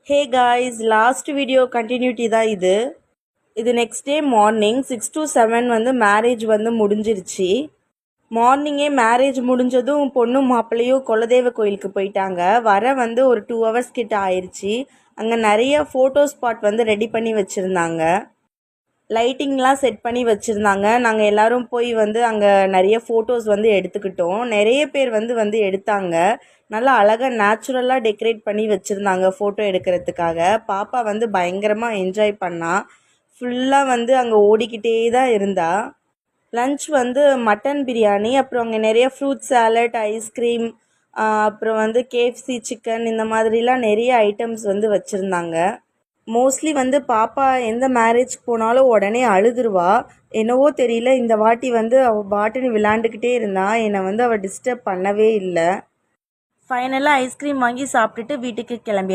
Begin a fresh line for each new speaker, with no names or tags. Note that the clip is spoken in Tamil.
Hey guys, last video continuity தான் இது நெக்ஸ்ட் டே மார்னிங் 6 to 7 வந்து மேரேஜ் வந்து முடிஞ்சிருச்சு. மார்னிங்கே மேரேஜ் முடிஞ்சதும் பொண்ணும் மாப்பிள்ளையும் குலதெய்வ கோயிலுக்கு போயிட்டாங்க. வர வந்து ஒரு 2 hours கிட்ட ஆயிடுச்சு. அங்கே நிறைய ஃபோட்டோ ஸ்பாட் வந்து ரெடி பண்ணி வச்சுருந்தாங்க. லைட்டிங்லாம் செட் பண்ணி வச்சுருந்தாங்க. நாங்கள் எல்லோரும் போய் வந்து அங்கே நிறைய ஃபோட்டோஸ் வந்து எடுத்துக்கிட்டோம். நிறைய பேர் வந்து எடுத்தாங்க. நல்லா அழகாக நேச்சுரலாக டெக்கரேட் பண்ணி வச்சுருந்தாங்க ஃபோட்டோ எடுக்கிறதுக்காக. பாப்பா வந்து பயங்கரமாக என்ஜாய் பண்ணா. ஃபுல்லாக வந்து அங்கே ஓடிக்கிட்டே தான் இருந்தா. லன்ச் வந்து மட்டன் பிரியாணி, அப்புறம் அங்கே நிறைய ஃப்ரூட் சாலட், ஐஸ்கிரீம், அப்புறம் வந்து கேஎஃப்சி சிக்கன், இந்த மாதிரிலாம் நிறைய ஐட்டம்ஸ் வந்து வச்சுருந்தாங்க. மோஸ்ட்லி வந்து பாப்பா எந்த மேரேஜ்க்கு போனாலும் உடனே அழுதுருவா. என்னவோ தெரியல, இந்த வாட்டி வந்து அவள் பாட்டுன்னு விளாண்டுக்கிட்டே இருந்தா. என்னை வந்து அவள் டிஸ்டர்ப் பண்ணவே இல்லை. ஃபைனலாக ஐஸ்கிரீம் வாங்கி சாப்பிட்டுட்டு வீட்டுக்கு கிளம்பியா.